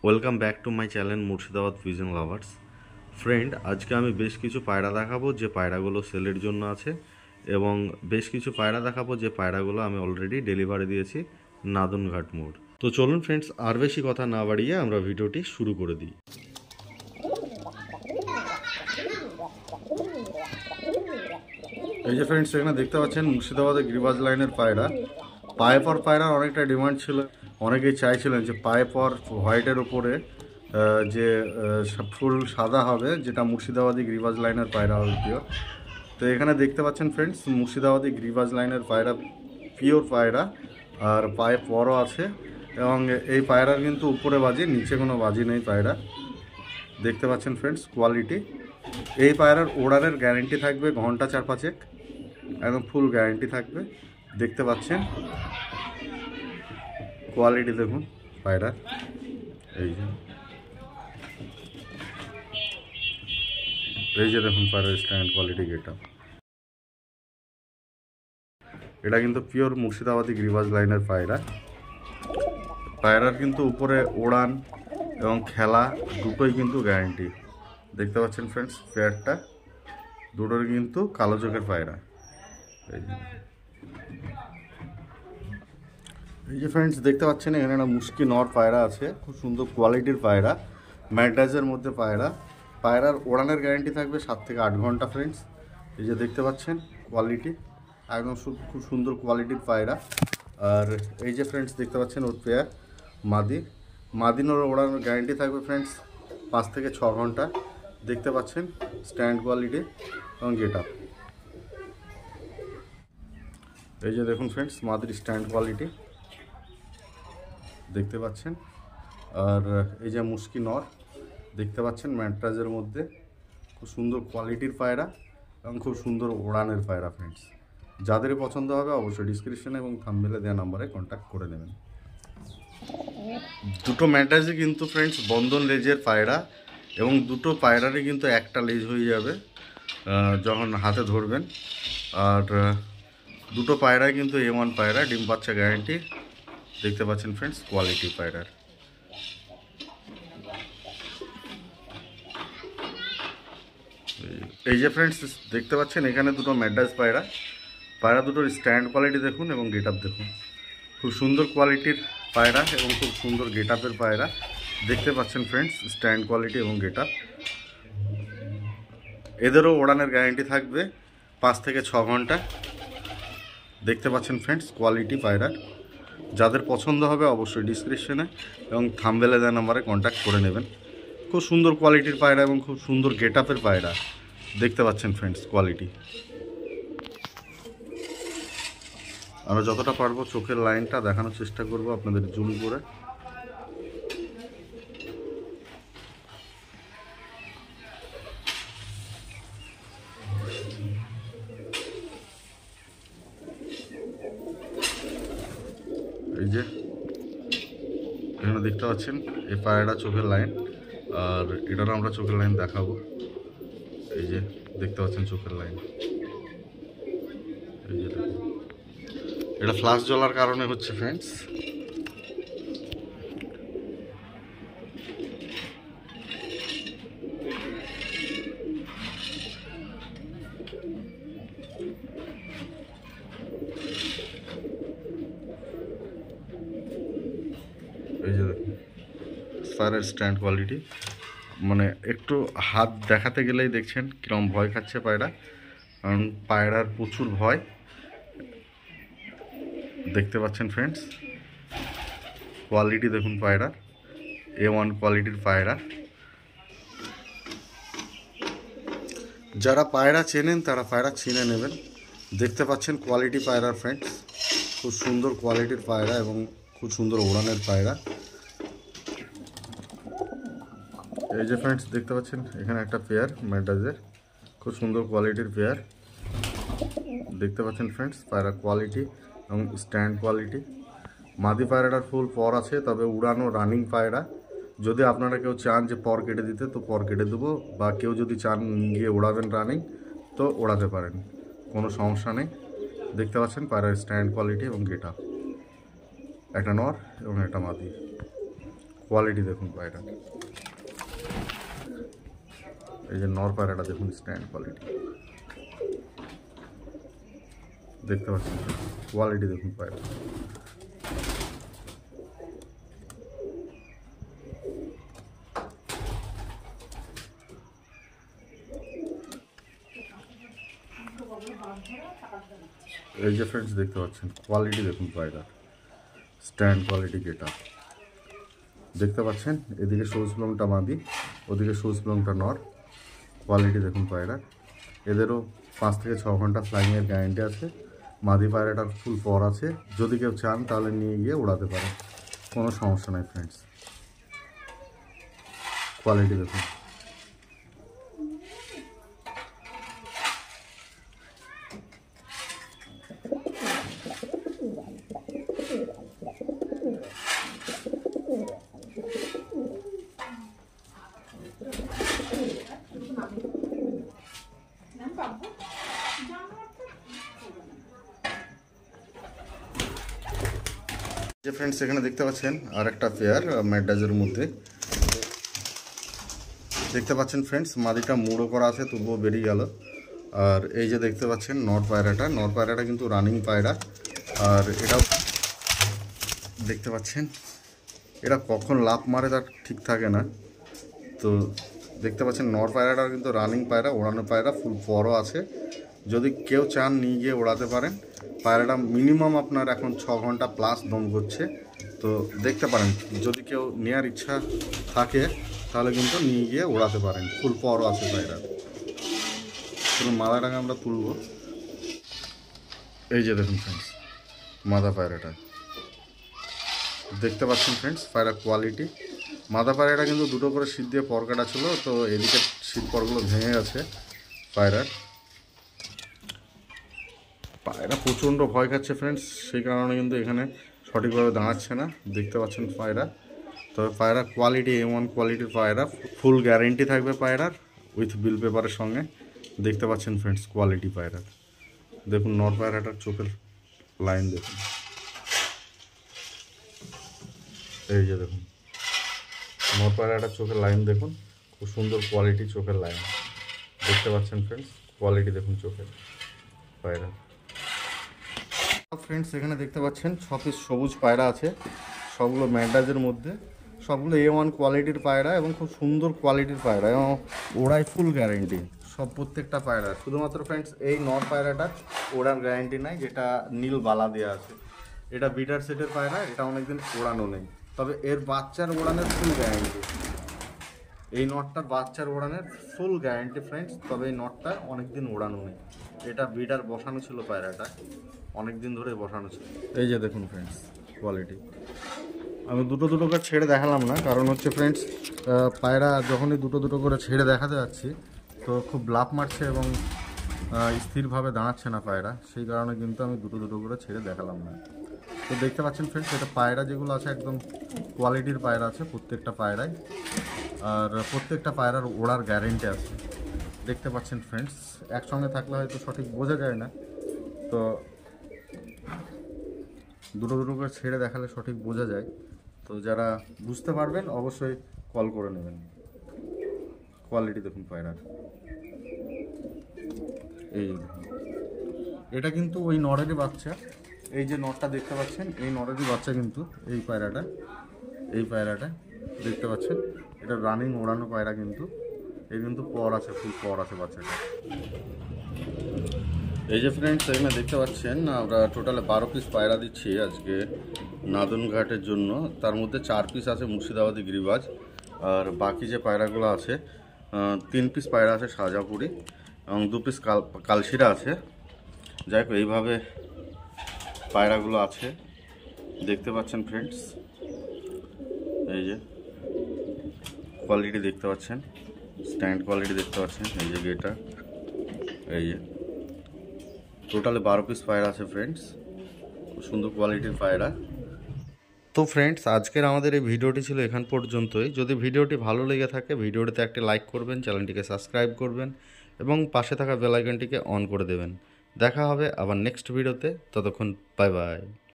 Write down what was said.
Welcome back to my channel Murshidabad fusion lovers. Friend, আজকে আমি বেশ কিছু পায়রা দেখাবো যে পায়রাগুলো সেলের জন্য আছে, এবং বেশ কিছু পায়রা দেখাবো যে পায়রাগুলো আমি অলরেডি ডেলিভারি দিয়েছি নাদনঘাট মোড়। তো চলুন ফ্রেন্ডস, আর বেশি কথা না বাড়িয়ে আমরা ভিডিওটি শুরু করে দিই। এই যে ফ্রেন্ডস, এখানে দেখতে পাচ্ছেন মুর্শিদাবাদের গিরিবাজ লাইনের পায়রা। পায়েপর পায়রার অনেকটা ডিমান্ড ছিল, অনেকেই চাইছিলেন যে পায়েপর হোয়াইটের উপরে যে ফুল সাদা হবে, যেটা মুর্শিদাবাদী গিরিবাজ লাইনের পায়রা হবে পিওর। তো এখানে দেখতে পাচ্ছেন ফ্রেন্ডস, মুর্শিদাবাদী গিরিবাজ লাইনের পায়রা পিওর পায়রা, আর পায়ে পরও আছে, এবং এই পায়রার কিন্তু উপরে বাজি, নিচে কোনো বাজি নেই পায়রা। দেখতে পাচ্ছেন ফ্রেন্ডস কোয়ালিটি। এই পায়রার ওড়ানের গ্যারেন্টি থাকবে ঘন্টা 4-5, একদম ফুল গ্যারেন্টি থাকবে। দেখতে পাচ্ছেন কোয়ালিটি দেখুন পায়রার। এই যে দেখুন পায়রার স্ট্যান্ড কোয়ালিটি গেটআপ। এটা কিন্তু পিওর মুর্শিদাবাদী গিরিবাজ লাইনের পায়রা। পায়রার কিন্তু উপরে ওড়ান এবং খেলা দুটোই কিন্তু গ্যারেন্টি। দেখতে পাচ্ছেন ফ্রেন্ডস পেয়ারটা, দুটোর কিন্তু কালো চোখের পায়রা। এই যে ফ্রেন্ডস দেখতে পাচ্ছেন, এখানে একটা মুশকি নর পায়রা আছে, খুব সুন্দর কোয়ালিটির পায়রা, ম্যাড্রাসের মধ্যে পায়রা। পায়রার ওড়ানের গ্যারেন্টি থাকবে 7 থেকে 8 ঘন্টা ফ্রেন্ডস। এই যে দেখতে পাচ্ছেন কোয়ালিটি, একদম খুব সুন্দর কোয়ালিটির পায়রা। আর এই যে ফ্রেন্ডস দেখতে পাচ্ছেন ওর পেয়ার মাদিনোর ওড়ানোর গ্যারেন্টি থাকবে ফ্রেন্ডস 5 থেকে 6 ঘন্টা। দেখতে পাচ্ছেন স্ট্যান্ড কোয়ালিটি এবং গেট আপ। এই যে দেখুন ফ্রেন্ডস মাদির স্ট্যান্ড কোয়ালিটি দেখতে পাচ্ছেন। আর এই যে মুশকি নর দেখতে পাচ্ছেন ম্যাট্রাজের মধ্যে, খুব সুন্দর কোয়ালিটির পায়রা এবং খুব সুন্দর ওড়ানের পায়রা ফ্রেন্ডস। যাদের পছন্দ হবে অবশ্যই ডিসক্রিপশনে এবং থাম্বনেলে দেওয়া নাম্বারে কন্ট্যাক্ট করে নেবেন। দুটো ম্যাট্রাজই কিন্তু ফ্রেন্ডস বন্ধন লেজের পায়রা, এবং দুটো পায়রারই কিন্তু একটা লেজ হয়ে যাবে যখন হাতে ধরবেন। আর দুটো পায়রাই কিন্তু A1 পায়রা, ডিম বাচ্চা গ্যারেন্টি। দেখতে পাচ্ছেন ফ্রেন্ডস কোয়ালিটি পায়রার। এই যে ফ্রেন্ডস দেখতে পাচ্ছেন এখানে দুটো ম্যাড্রাস পায়রা দুটোর স্ট্যান্ড কোয়ালিটি দেখুন এবং গেট আপ দেখুন। খুব সুন্দর কোয়ালিটির পায়রা এবং খুব সুন্দর গেট আপের পায়রা। দেখতে পাচ্ছেন ফ্রেন্ডস স্ট্যান্ড কোয়ালিটি এবং গেট আপ। এদেরও ওড়ানের গ্যারেন্টি থাকবে 5 থেকে 6 ঘন্টা। দেখতে পাচ্ছেন ফ্রেন্ডস কোয়ালিটি পায়রার। যাদের পছন্দ হবে অবশ্যই ডিসক্রিপশনে এবং থাম্বনেলে দেওয়া নাম্বারে কন্ট্যাক্ট করে নেবেন। খুব সুন্দর কোয়ালিটির পায়রা এবং খুব সুন্দর গেট আপের পায়রা। দেখতে পাচ্ছেন ফ্রেন্ডস কোয়ালিটি। আমরা যতটা পারবো চোখের লাইনটা দেখানোর চেষ্টা করব আপনাদের জুম করে। এই যে এখানে দেখতে পাচ্ছেন এই পায়রাটা চোখের লাইন, আর এটারও আমরা চোখের লাইন দেখাবো। এই যে দেখতে পাচ্ছেন চোখের লাইন। এই যে এটা ফ্লাশ জ্বলার কারণে হচ্ছে ফ্রেন্ডস। এই যে দেখুন পায়রার স্ট্যান্ড কোয়ালিটি, মানে একটু হাত দেখাতে গেলেই দেখছেন কিরকম ভয় খাচ্ছে পায়রা, কারণ পায়রার প্রচুর ভয়। দেখতে পাচ্ছেন ফ্রেন্ডস কোয়ালিটি দেখুন পায়রার, A1 কোয়ালিটির পায়রা। যারা পায়রা চেনেন তারা পায়রা চিনে নেবেন। দেখতে পাচ্ছেন কোয়ালিটি পায়রার ফ্রেন্ডস, খুব সুন্দর কোয়ালিটির পায়রা এবং খুব সুন্দর ওড়ানের পায়রা। এই যে ফ্রেন্ডস দেখতে পাচ্ছেন এখানে একটা পেয়ার ম্যাড্রাসের, খুব সুন্দর কোয়ালিটির পেয়ার। দেখতে পাচ্ছেন ফ্রেন্ডস পায়রা কোয়ালিটি এবং স্ট্যান্ড কোয়ালিটি। মাদি পায়রাটার ফুল পর আছে, তবে উড়ানো রানিং পায়রা। যদি আপনারা কেউ চান যে পর কেটে দিতে তো পর কেটে দেবো, বা কেউ যদি চান গিয়ে ওড়াবেন রানিং তো ওড়াতে পারেন, কোনো সমস্যা নেই। দেখতে পাচ্ছেন পায়রার স্ট্যান্ড কোয়ালিটি এবং গেট আপ, একটা নর এবং একটা মাদি। কোয়ালিটি দেখুন পায়রা। এই যে নর পায়রাটা দেখুন, স্ট্যান্ড কোয়ালিটি দেখতে পাচ্ছেন, কোয়ালিটি দেখুন পায়রা। এই যে ফ্রেন্ডস দেখতে পাচ্ছেন, কোয়ালিটি দেখুন পায়রা, স্ট্যান্ড কোয়ালিটি যেটা দেখতে পাচ্ছেন। এদিকে সবুজ প্লংটা মাদি, ওদিকে সবুজ প্লংটা নর। কোয়ালিটি দেখুন পায়রা। এদেরও 5 থেকে 6 ঘন্টা ফ্লাইংয়ের গ্যারান্টি আছে। মাদি পায়রাটার ফুল পর আছে, যদি কেউ চান তাহলে নিয়ে গিয়ে উড়াতে পারে, কোনো সমস্যা নাই ফ্রেন্ডস। কোয়ালিটি দেখুন। যে ফ্রেন্ডস এখানে দেখতে পাচ্ছেন আর একটা পেয়ার ম্যাডাজের মধ্যে দেখতে পাচ্ছেন ফ্রেন্ডস, মাদিটা মুড়ো করা আছে তবুও বেরিয়ে গেল। আর এই যে দেখতে পাচ্ছেন নর পায়রাটা কিন্তু রানিং পায়রা। আর এটাও দেখতে পাচ্ছেন, এটা কখন লাফ মারে তার ঠিক থাকে না। তো দেখতে পাচ্ছেন নর পায়রাটা কিন্তু রানিং পায়রা, ওড়ানো পায়রা, ফুল পরও আছে। যদি কেউ চান নিয়ে গিয়ে ওড়াতে পারেন। পায়রাটা মিনিমাম আপনার এখন 6 ঘন্টা প্লাস দম করছে, তো দেখতে পারেন। যদি কেউ নেওয়ার ইচ্ছা থাকে তাহলে কিন্তু নিয়ে গিয়ে ওড়াতে পারেন, ফুল পরও আছে পায়রা। চলুন মাদাটাকে আমরা তুলব। এই যে দেখুন ফ্রেন্ডস মাদা পায়রাটা দেখতে পাচ্ছেন ফ্রেন্ডস, পায়রা কোয়ালিটি। মাদা পায়রাটা কিন্তু দুটো করে শীত দিয়ে পর কাটা ছিল, তো এদিকে শীত পরগুলো ভেঙে গেছে পায়রার। পায়রা প্রচণ্ড ভয় খাচ্ছে ফ্রেন্ডস, সেই কারণে কিন্তু এখানে সঠিকভাবে দাঁড়াচ্ছে না। দেখতে পাচ্ছেন পায়রা, তবে পায়রা কোয়ালিটি A1 কোয়ালিটির পায়রা, ফুল গ্যারেন্টি থাকবে পায়রার উইথ বিল পেপারের সঙ্গে। দেখতে পাচ্ছেন ফ্রেন্ডস কোয়ালিটি পায়রার। দেখুন নর পায়রাটার চোখের লাইন দেখুন, এই যে দেখুন নর পায়রাটার চোখের লাইন দেখুন, খুব সুন্দর কোয়ালিটি চোখের লাইন দেখতে পাচ্ছেন ফ্রেন্ডস। কোয়ালিটি দেখুন চোখের পায়রা। ফ্রেন্ডস এখানে দেখতে পাচ্ছেন 6 পিস সবুজ পায়রা আছে, সবগুলো ম্যাডাজের মধ্যে, সবগুলো A1 কোয়ালিটির পায়রা এবং খুব সুন্দর কোয়ালিটির পায়রা, এবং ওড়াই ফুল গ্যারেন্টি সব প্রত্যেকটা পায়রা। শুধুমাত্র ফ্রেন্ডস এই নর পায়রাটা ওড়ার গ্যারেন্টি নাই, যেটা নীল বালা দেওয়া আছে। এটা বিটার সেটের পায়রা, এটা অনেকদিন ওড়ানো নেই, তবে এর বাচ্চার ওড়ানোর ফুল গ্যারেন্টি। এই নটটার বাচ্চার ওড়ানোর ফুল গ্যারেন্টি ফ্রেন্ডস, তবে এই নটটা অনেকদিন ওড়ানো নেই। এটা বিটার বসানো ছিল পায়রাটা, অনেক দিন ধরে বসানো ছিল। এই যে দেখুন ফ্রেন্ডস কোয়ালিটি। আমি দুটো করে ছেড়ে দেখালাম না, কারণ হচ্ছে ফ্রেন্ডস পায়রা যখনই দুটো করে ছেড়ে দেখাতে যাচ্ছি তো খুব লাফ মারছে এবং স্থিরভাবে দাঁড়াচ্ছে না পায়রা, সেই কারণে কিন্তু আমি দুটো করে ছেড়ে দেখালাম না। তো দেখতে পাচ্ছেন ফ্রেন্ডস, এটা পায়রা যেগুলো আছে একদম কোয়ালিটির পায়রা আছে প্রত্যেকটা পায়রায়, আর প্রত্যেকটা পায়রার ওড়ার গ্যারেন্টি আছে। দেখতে পাচ্ছেন ফ্রেন্ডস, একসঙ্গে থাকলে হয়তো সঠিক বোঝা যায় না, তো দুটো করে ছেড়ে দেখালে সঠিক বোঝা যায়। তো যারা বুঝতে পারবেন অবশ্যই কল করে নেবেন। কোয়ালিটি দেখুন পায়রার, এই দেখুন এটা কিন্তু ওই নরেরই বাচ্চা। এই যে নরটা দেখতে পাচ্ছেন, এই নরেরই বাচ্চা কিন্তু এই পায়রাটা দেখতে পাচ্ছেন, এটা রানিং ওড়ানো পায়রা কিন্তু। এই কিন্তু পর আছে, ফুল পর আছে বাচ্চাটা। এই যে ফ্রেন্ডস এখানে দেখতে পাচ্ছেন আমরা টোটালে 12 পিস পায়রা দিচ্ছি আজকে নাদনঘাটের জন্য। তার মধ্যে 4 পিস আছে মুর্শিদাবাদী গিরিবাজ, আর বাকি যে পায়রাগুলো আছে 3 পিস পায়রা আছে শাহজাপুরি এবং 2 পিস কালশিরা আছে। যাই হোক এইভাবে পায়রাগুলো আছে দেখতে পাচ্ছেন ফ্রেন্ডস। এই যে কোয়ালিটি দেখতে পাচ্ছেন, স্ট্যান্ড কোয়ালিটি দেখতে পাচ্ছেন, এই যে গেটা, এই যে টোটালে 12 পিস পায়রা আছে ফ্রেন্ডস, খুব সুন্দর কোয়ালিটির পায়রা। তো ফ্রেন্ডস আজকের আমাদের এই ভিডিওটি ছিল এখান পর্যন্তই। যদি ভিডিওটি ভালো লেগে থাকে ভিডিওটিতে একটি লাইক করবেন, চ্যানেলটিকে সাবস্ক্রাইব করবেন এবং পাশে থাকা বেল আইকনটিকে অন করে দেবেন। দেখা হবে আবার নেক্সট ভিডিওতে, ততক্ষণ বাই বাই।